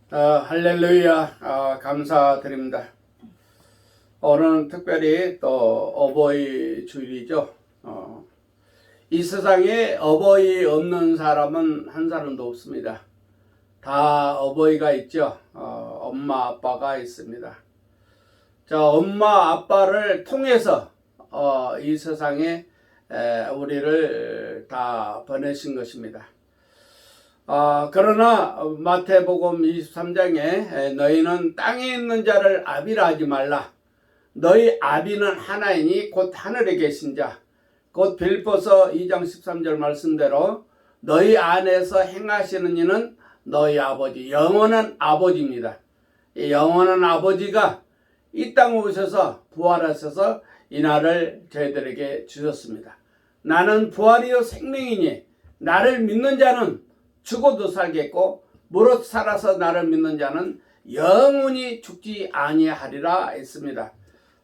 할렐루야, 감사드립니다. 오늘은 특별히 또 어버이 주일이죠. 이 세상에 어버이 없는 사람은 한 사람도 없습니다. 다 어버이가 있죠. 엄마, 아빠가 있습니다. 자, 엄마, 아빠를 통해서 이 세상에 우리를 다 보내신 것입니다. 그러나 마태복음 23장에 너희는 땅에 있는 자를 아비라 하지 말라. 너희 아비는 하나이니 곧 하늘에 계신 자. 곧 빌립보서 2장 13절 말씀대로 너희 안에서 행하시는 이는 너희 아버지, 영원한 아버지입니다. 이 영원한 아버지가 이 땅에 오셔서 부활하셔서 이 날을 저희들에게 주셨습니다. 나는 부활이요 생명이니 나를 믿는 자는 죽어도 살겠고 무릇 살아서 나를 믿는 자는 영원히 죽지 아니하리라 했습니다.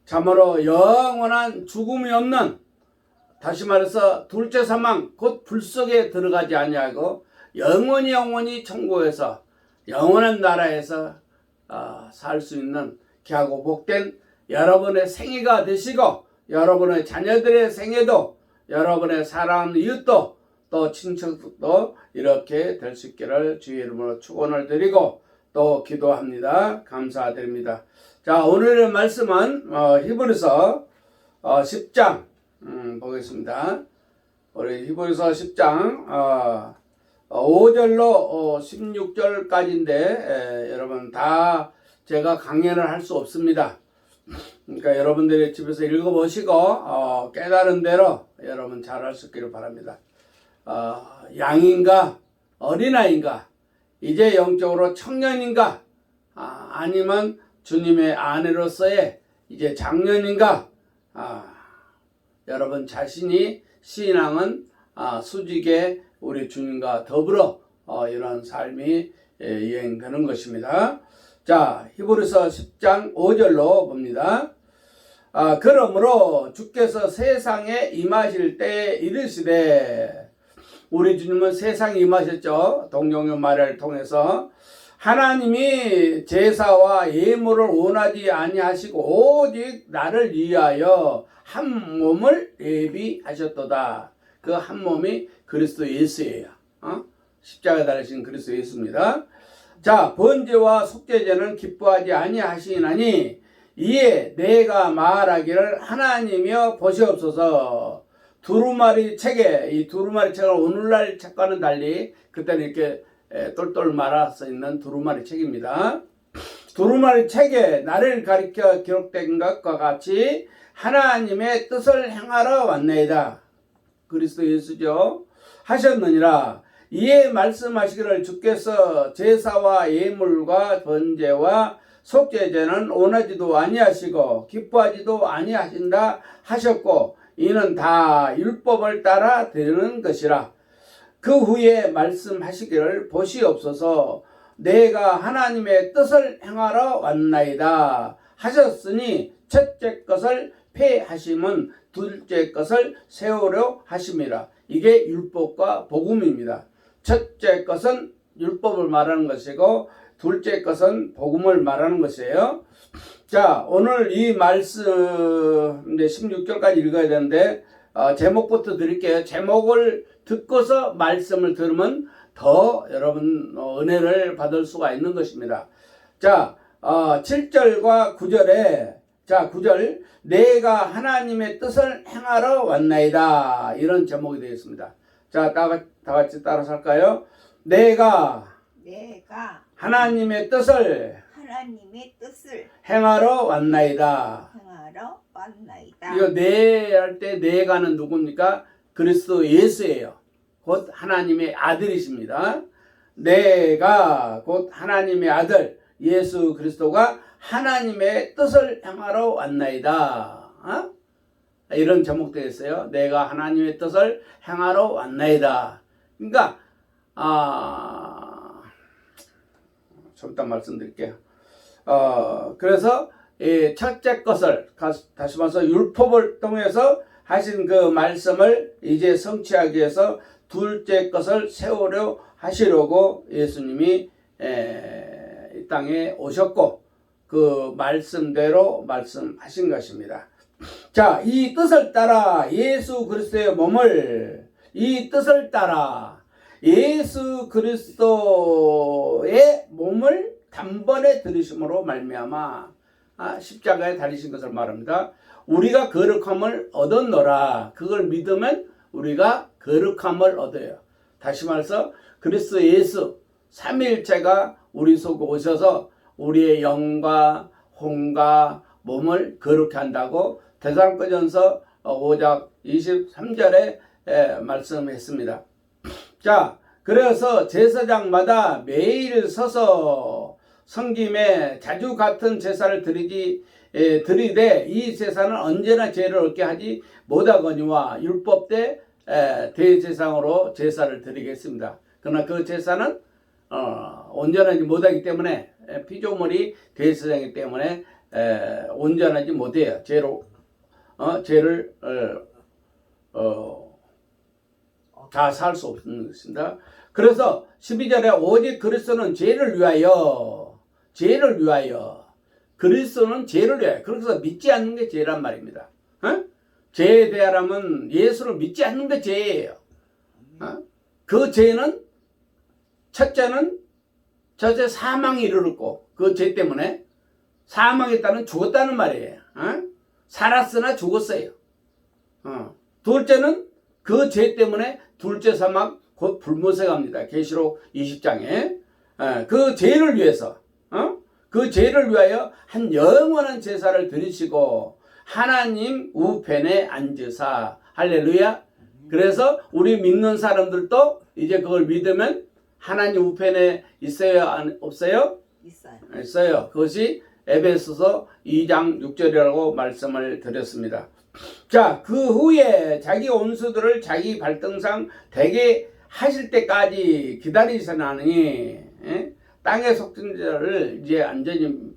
참으로 영원한 죽음이 없는, 다시 말해서 둘째 사망 곧 불 속에 들어가지 아니하고 영원히 천국에서 영원한 나라에서 살 수 있는 귀하고 복된 여러분의 생애가 되시고, 여러분의 자녀들의 생애도, 여러분의 사랑하는 이웃도 또 친척도 이렇게 될 수 있기를 주의 이름으로 축원을 드리고 또 기도합니다. 감사드립니다. 자, 오늘의 말씀은 히브리서 10장 보겠습니다. 우리 히브리서 10장 5절로 16절까지인데 여러분 다 제가 강연을 할 수 없습니다. 그러니까 여러분들이 집에서 읽어보시고 깨달은 대로 여러분 잘할 수 있기를 바랍니다. 양인가 어린아이인가, 이제 영적으로 청년인가, 아니면 주님의 아내로서의 이제 장년인가, 여러분 자신이 신앙은 수직에 우리 주님과 더불어 이런 삶이 이행되는 것입니다. 자, 히브리서 10장 5절로 봅니다. 그러므로 주께서 세상에 임하실 때에 이르시되, 우리 주님은 세상에 임하셨죠. 동정의 말을 통해서 하나님이 제사와 예물을 원하지 아니하시고 오직 나를 위하여 한 몸을 예비하셨도다. 그 한 몸이 그리스도 예수예요. 십자가에 달리신 그리스도 예수입니다. 자, 번제와 속죄제는 기뻐하지 아니하시나니 이에 내가 말하기를 하나님이여 보시옵소서. 두루마리 책에, 이 두루마리 책은 오늘날 책과는 달리 그때는 이렇게 똘똘 말아서 있는 두루마리 책입니다. 두루마리 책에 나를 가리켜 기록된 것과 같이 하나님의 뜻을 행하러 왔나이다. 그리스도 예수죠. 하셨느니라. 이에 말씀하시기를 주께서 제사와 예물과 번제와 속죄제는 원하지도 아니하시고 기뻐하지도 아니하신다 하셨고, 이는 다 율법을 따라 드리는 것이라. 그 후에 말씀하시기를 보시옵소서. 내가 하나님의 뜻을 행하러 왔나이다 하셨으니 첫째 것을 폐하심은 둘째 것을 세우려 하심이라. 이게 율법과 복음입니다. 첫째 것은 율법을 말하는 것이고 둘째 것은 복음을 말하는 것이에요. 자, 오늘 이 말씀 이제 16절까지 읽어야 되는데 제목부터 드릴게요. 제목을 듣고서 말씀을 들으면 더 여러분 은혜를 받을 수가 있는 것입니다. 자, 7절과 9절에, 자, 9절, 내가 하나님의 뜻을 행하러 왔나이다, 이런 제목이 되어 있습니다. 자, 다 같이 따라서 할까요? 내가 하나님의 뜻을 행하러 왔나이다. 이거 네 할 때 내가는 누굽니까? 그리스도 예수예요. 곧 하나님의 아들이십니다. 내가 곧 하나님의 아들 예수 그리스도가 하나님의 뜻을 행하러 왔나이다. 이런 제목 되어 있어요. 내가 하나님의 뜻을 행하러 왔나이다. 그러니까 좀 이따 말씀드릴게요. 그래서 첫째 것을, 다시 말해서 율법을 통해서 하신 그 말씀을 이제 성취하기 위해서 둘째 것을 세우려 하시려고 예수님이 땅에 오셨고 그 말씀대로 말씀하신 것입니다. 자, 이 뜻을 따라 예수 그리스도의 몸을, 이 뜻을 따라 예수 그리스도의 몸을 단번에 들으심으로 말미암아 십자가에 달리신 것을 말합니다. 우리가 거룩함을 얻었노라. 그걸 믿으면 우리가 거룩함을 얻어요. 다시 말해서 그리스도 예수 삼위일체가 우리 속에 오셔서 우리의 영과 혼과 몸을 거룩해 한다고 데살로니가전서 5장 23절에 말씀했습니다. 자, 그래서 제사장마다 매일 서서 성김에 자주 같은 제사를 드리되 이 제사는 언제나 죄를 얻게 하지 못하거니와 율법대 대제사장으로 제사를 드리겠습니다. 그러나 그 제사는 온전하지 못하기 때문에 피조물이 대제사장이기 때문에 온전하지 못해요. 죄를 다 살 수 없는 것입니다. 그래서 12절에 오직 그리스도는 죄를 위하여 그리스도는 죄를 위하여, 그래서 믿지 않는 게 죄란 말입니다. 죄에 대하라면 예수를 믿지 않는 게 죄예요. 그 죄는 첫째는 사망에 이르렀고 그 죄 때문에 사망했다는 죽었다는 말이에요. 살았으나 죽었어요. 둘째는 그 죄 때문에 둘째 사망 곧 불못에 갑니다. 계시록 20장에 그 죄를 위해서 그 죄를 위하여 한 영원한 제사를 드리시고 하나님 우편에 앉으사. 할렐루야. 그래서 우리 믿는 사람들도 이제 그걸 믿으면 하나님 우편에 있어요? 없어요? 있어요. 그것이 에베소서 2장 6절이라고 말씀을 드렸습니다. 자, 그 후에 자기 온수들을 자기 발등상 되게 하실 때까지 기다리시나니 땅의 속죄자를 이제 완전히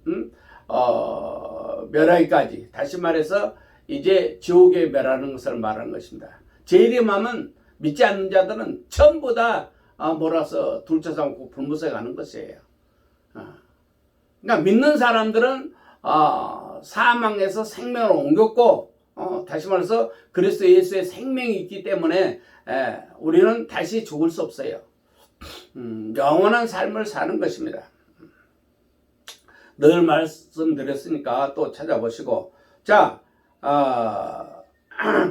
멸하기까지, 다시 말해서 이제 지옥에 멸하는 것을 말하는 것입니다. 재림하면 믿지 않는 자들은 전부 다 몰아서 둘째 삼고 불못에 가는 것이에요. 그러니까 믿는 사람들은 사망에서 생명으로 옮겼고 다시 말해서 그리스도 예수의 생명이 있기 때문에 우리는 다시 죽을 수 없어요. 영원한 삶을 사는 것입니다. 늘 말씀드렸으니까 또 찾아보시고. 자,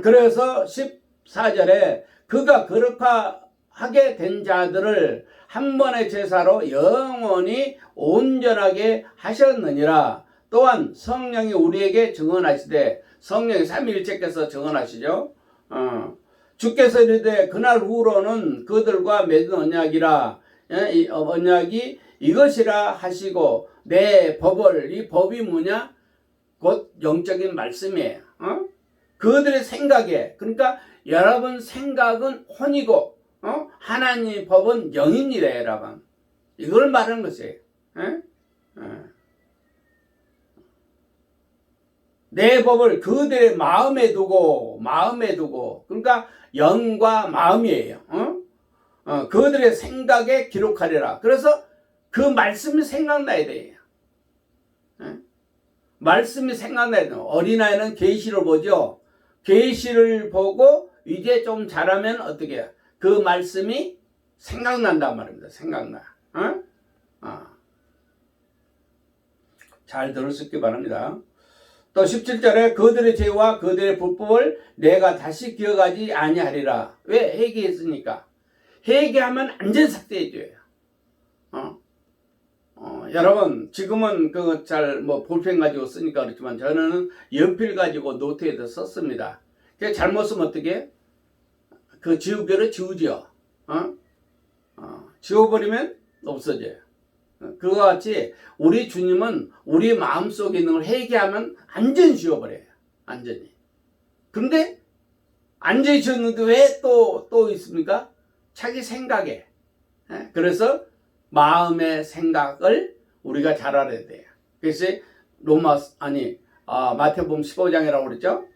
그래서 14절에 그가 거룩하게 된 자들을 한 번의 제사로 영원히 온전하게 하셨느니라. 또한 성령이 우리에게 증언하시되, 성령이 삼위일체께서 증언하시죠. 주께서 이르되 그날 후로는 그들과 맺은 언약이라, 이 언약이 이것이라 하시고 내 법을, 이 법이 뭐냐? 곧 영적인 말씀이에요. 그들의 생각에, 그러니까 여러분 생각은 혼이고 하나님의 법은 영입니다, 여러분. 이걸 말하는 것이에요. 내 법을 그들의 마음에 두고, 그러니까 영과 마음이에요. 그들의 생각에 기록하리라. 그래서 그 말씀이 생각나야 돼요. 말씀이 생각나야 돼요. 어린아이는 계시를 보죠. 계시를 보고 이제 좀 자라면 어떻게 해요? 그 말씀이 생각난단 말입니다. 생각나. 잘 들을 수 있기 바랍니다. 또 17절에 그들의 죄와 그들의 불법을 내가 다시 기억하지 아니하리라. 왜? 회개했으니까. 회개하면 완전 삭제해 줘요. 여러분 지금은 그 잘 볼펜 가지고 쓰니까 그렇지만 저는 연필 가지고 노트에다 썼습니다. 그 잘못 쓰면 어떻게? 그 지우개를 지우죠. 지워버리면 없어져요. 그와 같이 우리 주님은 우리 마음속에 있는 걸 회개하면 완전히 지워버려요. 완전히. 근데 완전히 지웠는데 왜 또 있습니까? 자기 생각에. 그래서 마음의 생각을 우리가 잘 알아야 돼요. 그래서 마태복음 15장이라고 그랬죠.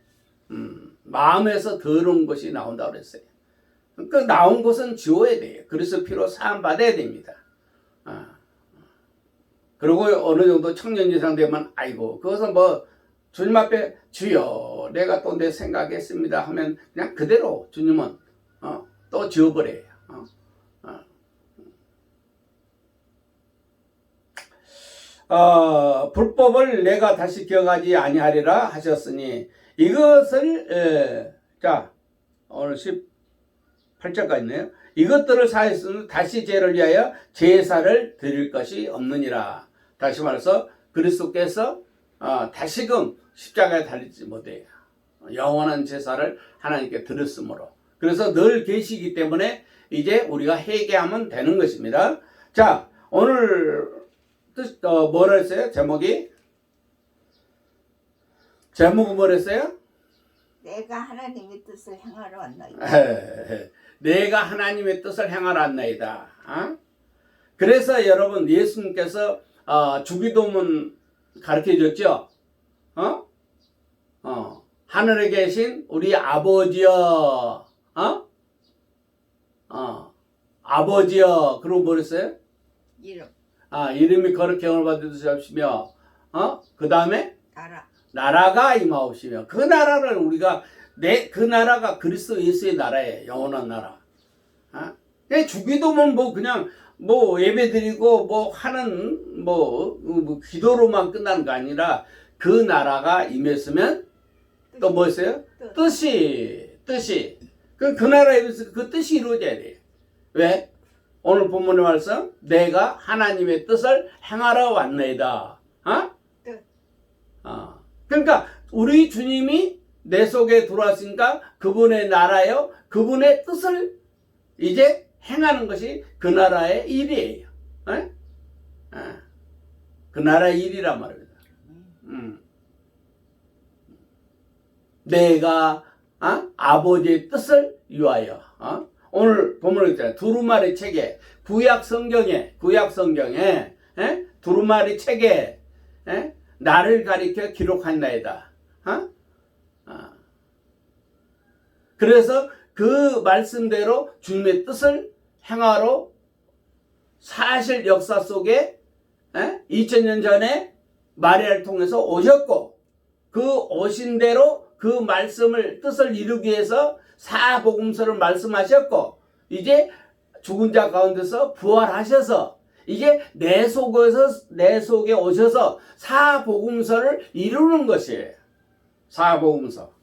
마음에서 더러운 것이 나온다고 그랬어요. 그 나온 것은 지워야 돼요. 그래서 피로 사함 받아야 됩니다. 그리고 어느 정도 청년 이상 되면 아이고 그것은 뭐 주님 앞에 주여 내가 또 내 생각했습니다 하면 그냥 그대로 주님은 또 지워버려요. 불법을 내가 다시 기억하지 아니하리라 하셨으니 이것을 자 오늘 18절까지 있네요. 이것들을 사했으면 다시 죄를 위하여 제사를 드릴 것이 없느니라. 다시 말해서 그리스도께서 다시금 십자가에 달리지 못해요. 영원한 제사를 하나님께 드렸으므로. 그래서 늘 계시기 때문에 이제 우리가 회개하면 되는 것입니다. 자, 오늘 뭐라 했어요? 제목은 뭐라 했어요? 내가 하나님의 뜻을 행하러 왔나이다. 내가 하나님의 뜻을 행하러 왔나이다. 그래서 여러분 예수님께서 주기도문 가르쳐 줬죠? 하늘에 계신 우리 아버지여, 아버지여, 그러고 뭐랬어요? 이름이 거룩히 영을 받으시며, 그 다음에 나라가 임하옵시며, 그 나라를 우리가 그 나라가 그리스도 예수의 나라예요. 영원한 나라. 주기도문 뭐 그냥 뭐 예배드리고 뭐 하는 뭐 기도로만 끝나는 거 아니라 그 나라가 임했으면 또 뭐였어요? 뜻이 그 나라에 임해서 그 뜻이 이루어져야 돼요. 왜? 오늘 본문의 말씀 내가 하나님의 뜻을 행하러 왔나이다. 그러니까 우리 주님이 내 속에 들어왔으니까 그분의 나라요, 그분의 뜻을 이제 행하는 것이 그 나라의 일이에요. 그 나라의 일이란 말입니다. 내가 아버지의 뜻을 위하여 오늘 본문에 있잖아요. 두루마리 책에 구약 성경에 두루마리 책에 나를 가리켜 기록한나이다. 그래서 그 말씀대로 주님의 뜻을 행하러 사실 역사 속에 2000년 전에 마리아를 통해서 오셨고 그 오신 대로 그 말씀을 뜻을 이루기 위해서 사복음서를 말씀하셨고 이제 죽은 자 가운데서 부활하셔서 이제 내 속에 오셔서 사복음서를 이루는 것이에요. 사복음서.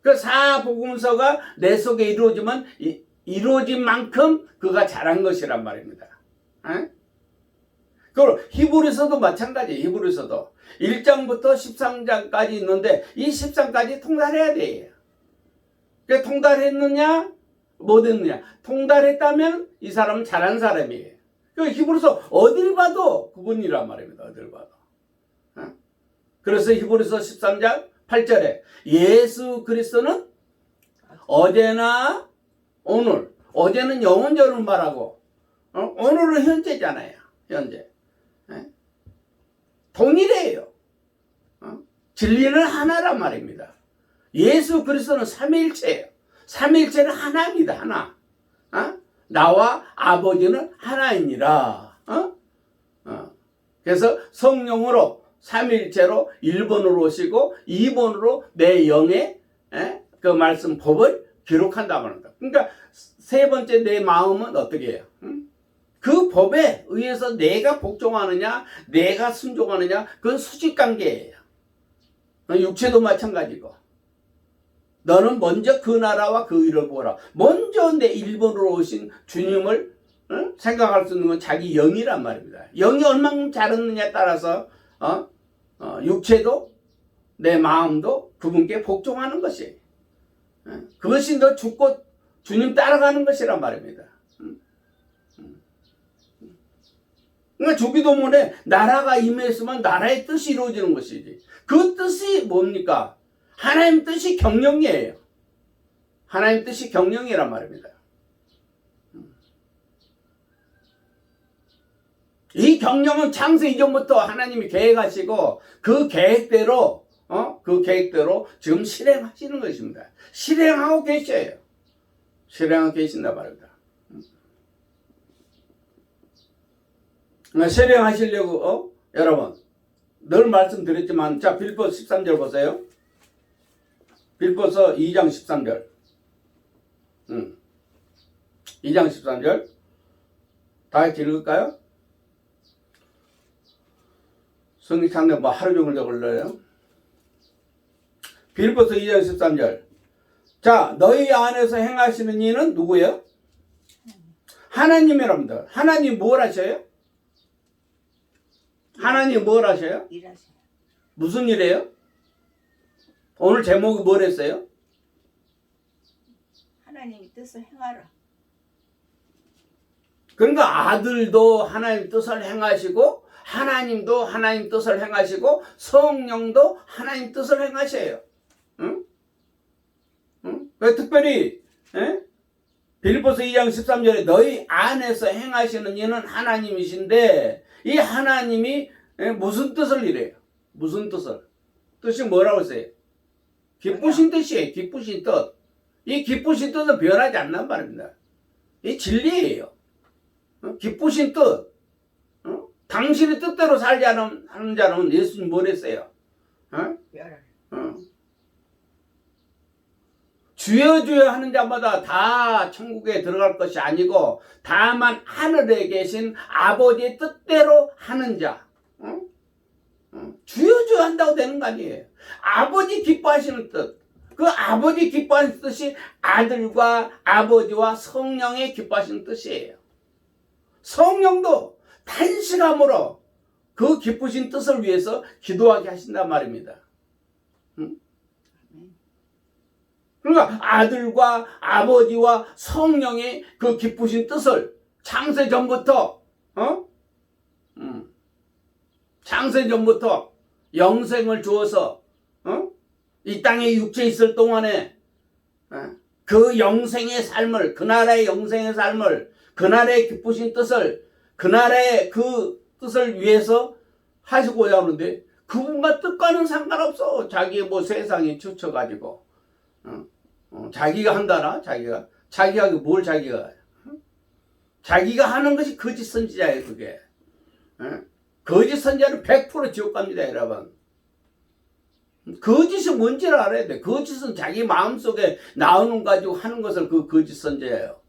그 사복음서가 내 속에 이루어지면 이루어진 만큼 그가 잘한 것이란 말입니다. 그리고 히브리서도 마찬가지예요. 히브리서도 1장부터 13장까지 있는데 이 13까지 통달해야 돼요. 통달했느냐 못했느냐. 통달했다면 이 사람은 잘한 사람이에요. 히브리서 어딜 봐도 그분이란 말입니다. 어딜 봐도. 그래서 히브리서 13장 8절에 예수 그리스도는 어제나 오늘, 어제는 영원전을 말하고 오늘은 현재잖아요. 현재. 동일해요. 진리는 하나란 말입니다. 예수 그리스도는 삼위일체예요. 삼위일체는 하나입니다. 하나. 나와 아버지는 하나이니라. 그래서 성령으로 삼위일체로 1번으로 오시고 2번으로 내 영의 그 말씀 법을 기록한다 말입니다. 그러니까 세 번째 내 마음은 어떻게 해요? 그 법에 의해서 내가 복종하느냐 내가 순종하느냐 그건 수직관계예요. 육체도 마찬가지고 너는 먼저 그 나라와 그 의를 보라. 먼저 내 1번으로 오신 주님을 생각할 수 있는 건 자기 영이란 말입니다. 영이 얼마큼 잘했느냐에 따라서 육체도 내 마음도 그분께 복종하는 것이에요. 그것이 너 죽고 주님 따라가는 것이란 말입니다. 그러니까 주기도문에 나라가 임했으면 나라의 뜻이 이루어지는 것이지. 그 뜻이 뭡니까? 하나님 뜻이 경영이에요. 하나님 뜻이 경영이란 말입니다. 이 경영은 창세 이전부터 하나님이 계획하시고 그 계획대로 지금 실행하시는 것입니다. 실행하고 계셔요. 실행하고 계신다 말입니다. 실행하시려고 여러분 늘 말씀드렸지만 자 빌보서 13절 보세요. 빌보서 2장 13절 2장 13절 다 같이 읽을까요? 성경 찾는데 뭐 하루 종일 적을래요? 빌보서 2장 13절 자 너희 안에서 행하시는 이는 누구예요? 하나님이랍니다. 하나님 뭘 하셔요? 하나님 뭘 하셔요? 일하세요. 무슨 일이에요? 오늘 제목이 뭘 했어요? 하나님의 뜻을 행하라. 그러니까 아들도 하나님 뜻을 행하시고 하나님도 하나님 뜻을 행하시고 성령도 하나님 뜻을 행하셔요. 응? 응? 특별히 빌보서 2장 13절에 너희 안에서 행하시는 이는 하나님이신데 이 하나님이 무슨 뜻을 이래요? 무슨 뜻을? 뜻이 뭐라고 했어요? 기쁘신 뜻이에요. 기쁘신 뜻. 이 기쁘신 뜻은 변하지 않는 말입니다. 이 진리예요. 기쁘신 뜻. 당신의 뜻대로 살지 하는 자는 예수님 뭘 했어요? 주여 주여 하는 자마다 다 천국에 들어갈 것이 아니고 다만 하늘에 계신 아버지의 뜻대로 하는 자. 주여 주여 한다고 되는 거 아니에요. 아버지 기뻐하시는 뜻. 그 아버지 기뻐하시는 뜻이 아들과 아버지와 성령의 기뻐하시는 뜻이에요. 성령도 탄식함으로 그 기쁘신 뜻을 위해서 기도하게 하신단 말입니다. 그러니까 아들과 아버지와 성령의 그 기쁘신 뜻을 창세 전부터 창세 전부터 영생을 주어서 이 땅에 육체 있을 동안에 그 영생의 삶을 그날의 영생의 삶을 그날의 기쁘신 뜻을 그날의 그 뜻을 위해서 하시고자 하는데 그분과 뜻과는 상관없어. 자기 뭐 세상에 치우쳐가지고 자기가 한다나 자기가 뭘 자기가 하는 것이 거짓 선지자예요. 그게 거짓 선지자는 100% 지옥 갑니다. 여러분 거짓이 뭔지를 알아야 돼. 거짓은 자기 마음속에 나오는 가지고 하는 것을 그 거짓 선지자예요.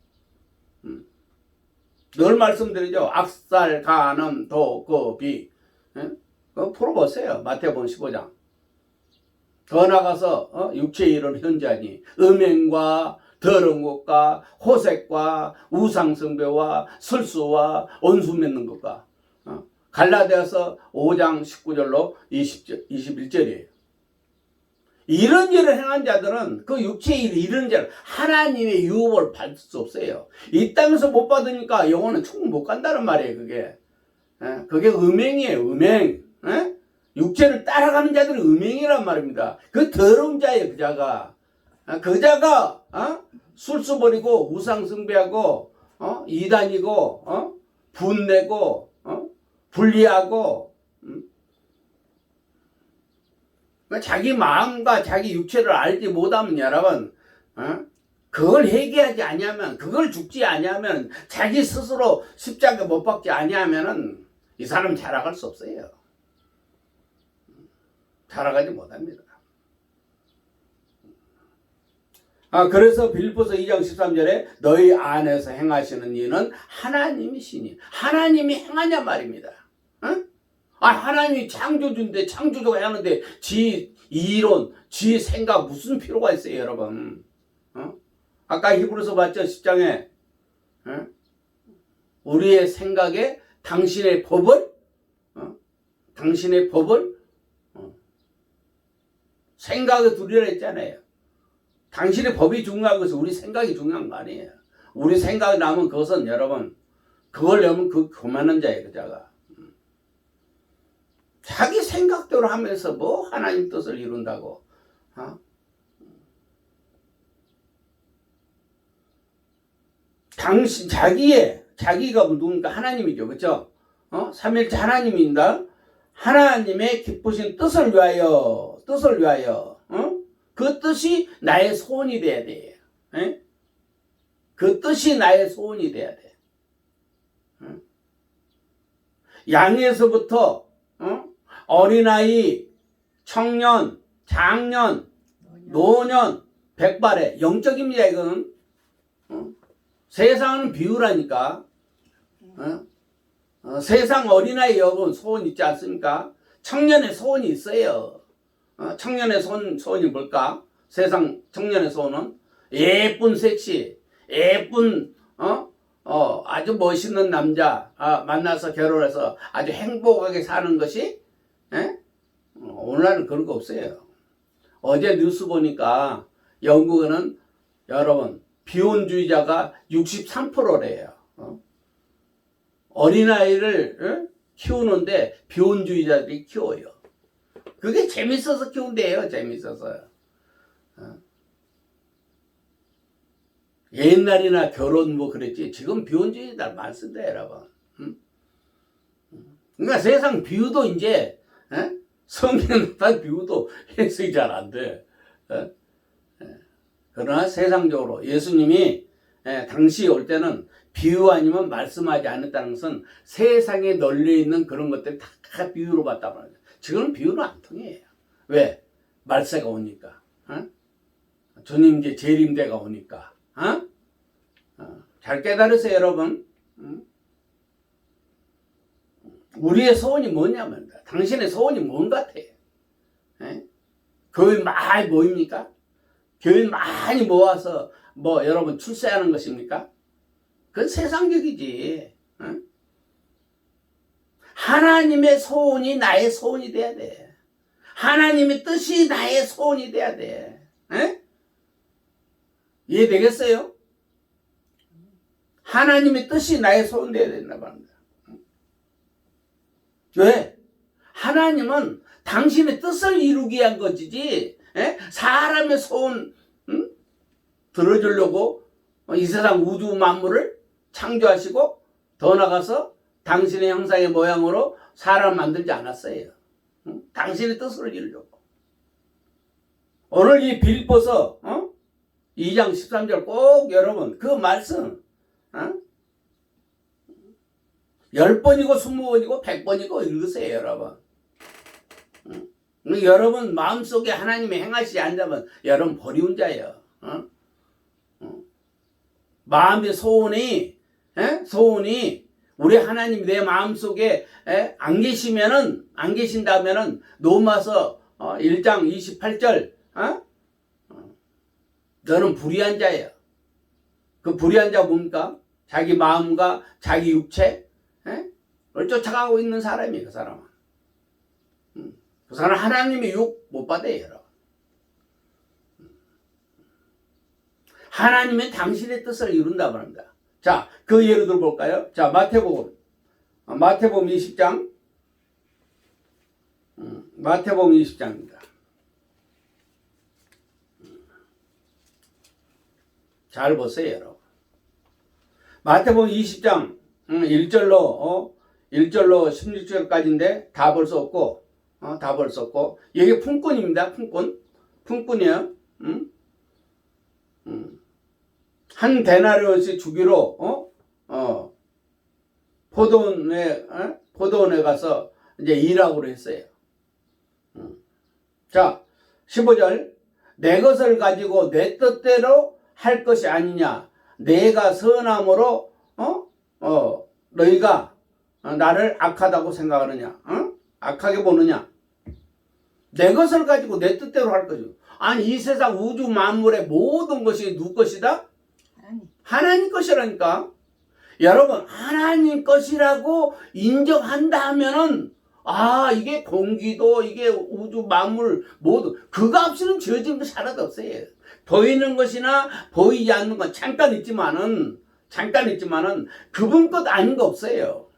늘 말씀드리죠. 악살, 간음, 도, 비. 그거 풀어보세요. 마태복음 15장. 더 나가서 육체에 이른 현자니 음행과 더러운 것과 호색과 우상숭배와 술수와 온수 맺는 것과 갈라디아서 5장 19절로 21절이에요. 이런 일을 행한 자들은 그 육체의 일을 이런 자를 하나님의 유업을 받을 수 없어요. 이 땅에서 못 받으니까 영혼은 충분 못 간다는 말이에요. 그게 음행이에요. 음행. 육체를 따라가는 자들은 음행이란 말입니다. 그 더러운 자예요. 그 자가 술수 버리고 우상 숭배하고 이단이고 분내고 불리하고 자기 마음과 자기 육체를 알지 못하면 여러분 그걸 회개하지 아니하면 그걸 죽지 아니하면 자기 스스로 십자가 못 박지 아니하면은 이 사람 자라갈 수 없어요. 자라가지 못합니다. 그래서 빌보서 2장 13절에 너희 안에서 행하시는 이는 하나님이시니 하나님이 행하냐 말입니다. 하나님이 창조주인데 창조주가 하는데 지 이론, 지 생각 무슨 필요가 있어요, 여러분? 아까 히브리서 봤죠, 10장에 우리의 생각에 당신의 법을 생각에 두리라 했잖아요. 당신의 법이 중요한 것은 우리 생각이 중요한 거 아니에요. 우리 생각이 나면 그것은 여러분 그걸 내면 그 교만한 자예요, 그 자가. 자기 생각대로 하면서 뭐 하나님 뜻을 이룬다고. 자기가 누굽니까? 하나님이죠. 그렇죠? 삼일째 하나님입니다. 하나님의 기쁘신 뜻을 위하여 그 뜻이 나의 소원이 돼야 돼요. 그 뜻이 나의 소원이 돼야 돼. 양에서부터 어린아이, 청년, 장년, 노년, 백발의 영적입니다. 이거는 세상은 비유라니까. 세상 어린아이 여러분 소원 있지 않습니까? 청년의 소원이 있어요. 청년의 소원이 뭘까? 세상 청년의 소원은 예쁜 섹시, 예쁜 아주 멋있는 남자 만나서 결혼해서 아주 행복하게 사는 것이 오늘날은 그런 거 없어요. 어제 뉴스 보니까 영국에는 여러분 비혼주의자가 63%래요. 어린아이를 키우는데 비혼주의자들이 키워요. 그게 재밌어서 키운대요. 재밌어서. 옛날이나 결혼 뭐 그랬지. 지금 비혼주의자 많습니다, 여러분. 그러니까 세상 비유도 이제 성경 다 비유도 해석이 잘 안 돼. 그러나 세상적으로 예수님이 당시 올 때는 비유 아니면 말씀하지 않았다는 것은 세상에 널려 있는 그런 것들이 다 비유로 봤단 말이에요. 지금은 비유는 안 통해요. 왜? 말세가 오니까. 주님 이제 재림대가 오니까. 잘 깨달으세요, 여러분. 우리의 소원이 뭐냐면 당신의 소원이 뭔 같아요? 교회 많이 모입니까? 교회 많이 모아서 뭐 여러분 출세하는 것입니까? 그건 세상적이지. 하나님의 소원이 나의 소원이 돼야 돼. 하나님의 뜻이 나의 소원이 돼야 돼. 이해되겠어요? 하나님의 뜻이 나의 소원 돼야 된다 말입니다. 왜? 하나님은 당신의 뜻을 이루기 위한 것이지 사람의 소원 들어주려고 이 세상 우주 만물을 창조하시고 더 나가서 당신의 형상의 모양으로 사람 만들지 않았어요. 당신의 뜻을 이루려고. 오늘 이 빌립보서 2장 13절 꼭 여러분 그 말씀 10번이고 20번이고 100번이고 읽으세요, 여러분. 여러분 마음속에 하나님이 행하시지 않다면 여러분 버리운 자예요. 마음의 소원이 우리 하나님 내 마음속에 안 계신다면은 로마서 1장 28절 너는 불의한 자예요. 그 불의한 자 뭡니까? 자기 마음과 자기 육체를 쫓아가고 있는 사람이에요. 그 사람은. 그 사람은 하나님의 육 못 받아요. 여러분. 하나님은 당신의 뜻을 이룬다 말합니다. 자, 그 예를 들어 볼까요? 자, 마태복음 20장. 마태복음 20장입니다. 잘 보세요, 여러분. 마태복음 20장 1절로 16절까지인데 다 볼 수 없고 다 볼 수 없고 이게 품꾼입니다. 품꾼이에요. 한 데나리온씩 주기로 포도원에 가서 이제 일하고 했어요. 자, 15절. 내 것을 가지고 내 뜻대로 할 것이 아니냐. 내가 선함으로 너희가 나를 악하다고 생각하느냐. 악하게 보느냐. 내 것을 가지고 내 뜻대로 할 거죠. 아니 이 세상 우주 만물의 모든 것이 누구 것이다? 하나님 것이라니까. 여러분 하나님 것이라고 인정한다 하면은 이게 공기도 이게 우주 만물 모두 그거 없이는 지어진 것이 하나도 없어요. 보이는 것이나 보이지 않는 건 잠깐 있지만은 그분 것 아닌 거 없어요.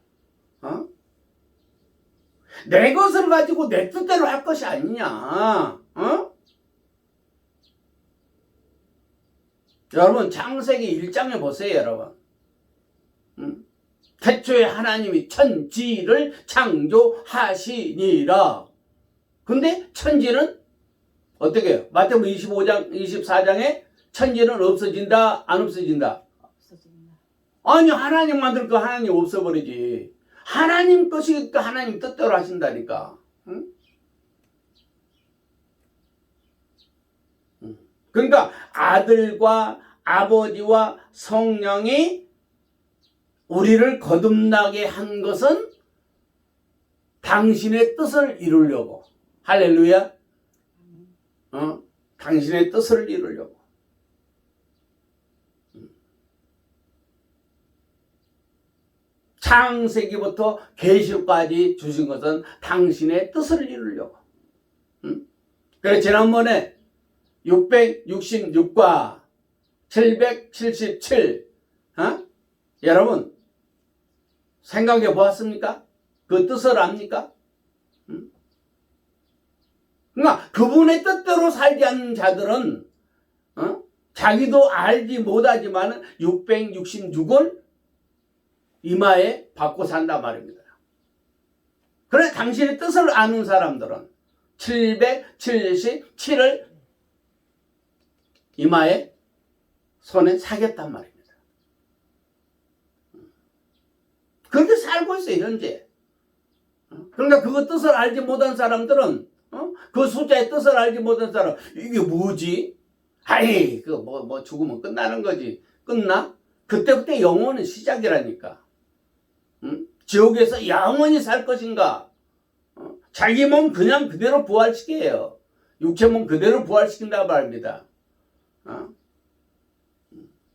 내 것을 가지고 내 뜻대로 할 것이 아니냐. 여러분 창세기 1장에 보세요, 여러분. 태초에 하나님이 천지를 창조하시니라. 근데 천지는 어떻게 해요? 마태복음 24장에 천지는 없어진다, 안 없어진다? 없어진다. 아니 하나님 만들 거 하나님 없어버리지. 하나님 것이니까 하나님 뜻대로 하신다니까. 응? 그러니까 아들과 아버지와 성령이 우리를 거듭나게 한 것은 당신의 뜻을 이루려고. 할렐루야. 당신의 뜻을 이루려고. 창세기부터 계시록까지 주신 것은 당신의 뜻을 이루려고. 그래서 지난번에 666과 777 여러분 생각해 보았습니까? 그 뜻을 압니까? 그러니까 그분의 뜻대로 살지 않는 자들은 자기도 알지 못하지만 666을 이마에 받고 산단 말입니다. 그래 당신의 뜻을 아는 사람들은 777을 이마에 손에 사겠단 말입니다. 그렇게 살고 있어요 현재. 그러니까 그 뜻을 알지 못한 사람들은 그 숫자의 뜻을 알지 못한 사람 이게 뭐지? 아이 그 뭐 죽으면 끝나는 거지. 끝나? 그때부터 영혼은 시작이라니까. 지옥에서 영원히 살 것인가? 자기 몸 그냥 그대로 부활시켜요. 육체 몸 그대로 부활시킨다 말입니다.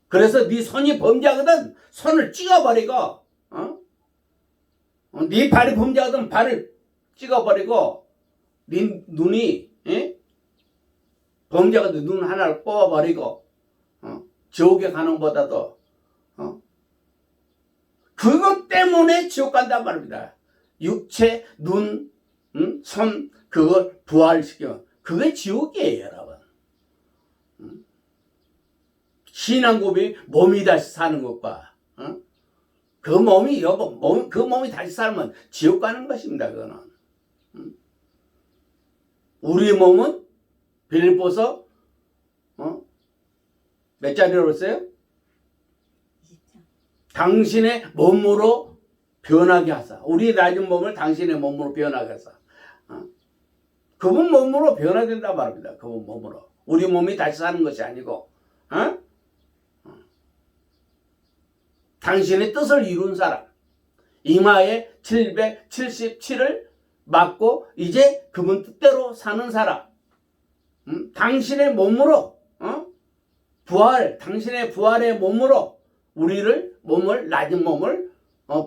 그래서 네 손이 범죄하거든 손을 찍어버리고 네 발이 범죄하거든 발을 찍어버리고 네 눈이 범죄하거든 눈 하나를 뽑아버리고 지옥에 가는 것보다도 그것 때문에 지옥 간단 말입니다. 육체, 눈, 손 그걸 부활시켜 그게 지옥이에요 여러분. 신앙고비 몸이 다시 사는 것과 그 몸이 그 몸이 다시 살면 지옥 가는 것입니다. 그거는 우리 몸은 빌립보서 몇 자리로 했어요? 당신의 몸으로 변하게 하사. 우리 낮은 몸을 당신의 몸으로 변하게 하사. 그분 몸으로 변화된다 말입니다. 그분 몸으로. 우리 몸이 다시 사는 것이 아니고 당신의 뜻을 이룬 사람. 이마에 777을 맞고 이제 그분 뜻대로 사는 사람. 당신의 몸으로 당신의 부활의 몸으로 우리를 낮은 몸을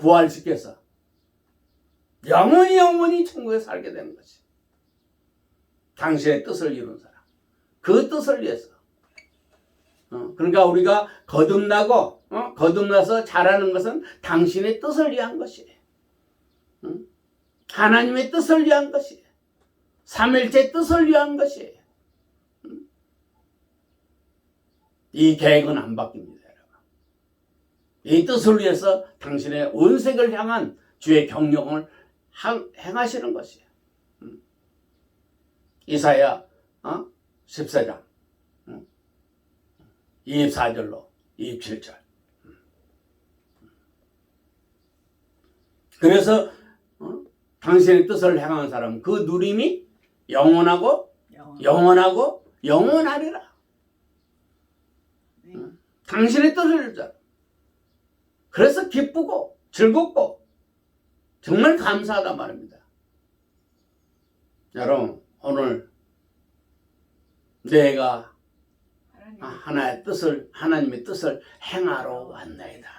부활시켜서 영원히 천국에 살게 되는 것이 당신의 뜻을 이룬 사람. 그 뜻을 위해서. 그러니까 우리가 거듭나서 잘하는 것은 당신의 뜻을 위한 것이에요. 하나님의 뜻을 위한 것이에요. 삼일째 뜻을 위한 것이에요. 이 계획은 안 바뀝니다. 이 뜻을 위해서 당신의 원색을 향한 주의 경영을 행하시는 것이에요. 이사야 14장 24절로 27절. 그래서 당신의 뜻을 행하는 사람은 그 누림이 영원하고 영원하리라. 당신의 뜻을 이루자. 그래서 기쁘고 즐겁고 정말 감사하단 말입니다. 여러분 오늘 내가 하나님의 뜻을 행하러 왔나이다.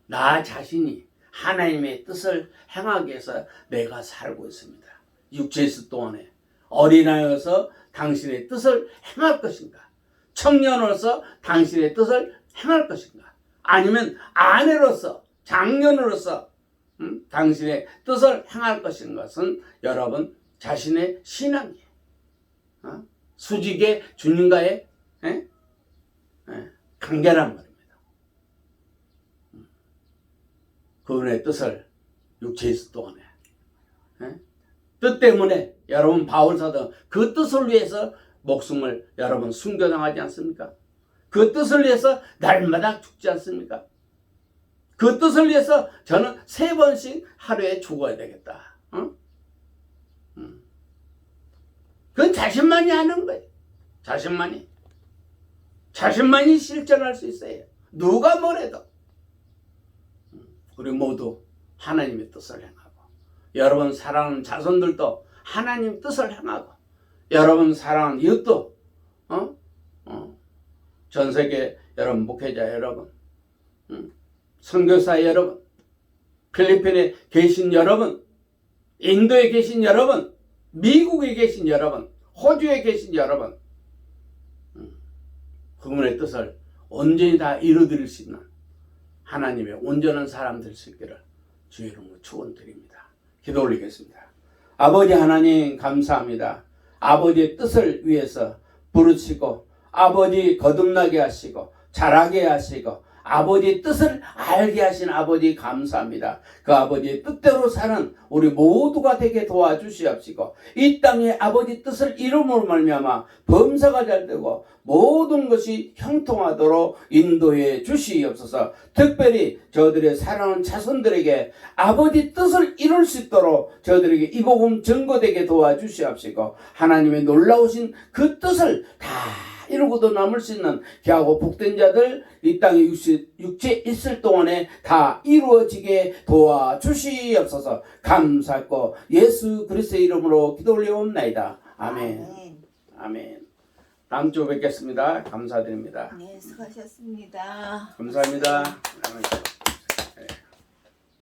나 자신이 하나님의 뜻을 행하기 위해서 내가 살고 있습니다. 육체 있을 동안에 어린아이로서 당신의 뜻을 행할 것인가? 청년으로서 당신의 뜻을 행할 것인가? 아니면 아내로서 장년으로서 당신의 뜻을 행할 것인 것은 여러분 자신의 신앙이에요. 수직의 주님과의 관계란 말입니다. 그분의 뜻을 육체에 있을 동안에 뜻 때문에 여러분 바울사도 그 뜻을 위해서 목숨을 여러분 숨겨당하지 않습니까? 그 뜻을 위해서 날마다 죽지 않습니까? 그 뜻을 위해서 저는 3번씩 하루에 죽어야 되겠다. 그건 자신만이 하는 거예요. 자신만이 실천할 수 있어요. 누가 뭐래도 우리 모두 하나님의 뜻을 행하고, 여러분 사랑하는 자손들도 하나님 뜻을 행하고, 여러분 사랑하는 이웃도 전 세계 여러분 목회자 여러분, 선교사 여러분, 필리핀에 계신 여러분, 인도에 계신 여러분, 미국에 계신 여러분, 호주에 계신 여러분, 그분의 뜻을 온전히 다 이루어드릴 수 있는 하나님의 온전한 사람 될 수 있기를 주의 이름으로 축원드립니다. 기도 올리겠습니다. 아버지 하나님 감사합니다. 아버지의 뜻을 위해서 부르시고, 아버지 거듭나게 하시고 자라게 하시고 아버지의 뜻을 알게 하신 아버지 감사합니다. 그 아버지의 뜻대로 사는 우리 모두가 되게 도와주시옵시고, 이 땅에 아버지 뜻을 이름으로 말미암아 범사가 잘 되고 모든 것이 형통하도록 인도해 주시옵소서. 특별히 저들의 사랑하는 자손들에게 아버지 뜻을 이룰 수 있도록 저들에게 이 복음 증거되게 도와주시옵시고, 하나님의 놀라우신 그 뜻을 다 이루고도 남을 수 있는 귀하고 복된 자들, 이 땅에 육체 있을 동안에 다 이루어지게 도와주시옵소서. 감사하고 예수 그리스도의 이름으로 기도 올려옵나이다. 아멘. 아멘. 다음 주 뵙겠습니다. 감사드립니다. 네, 수고하셨습니다. 감사합니다. 아멘.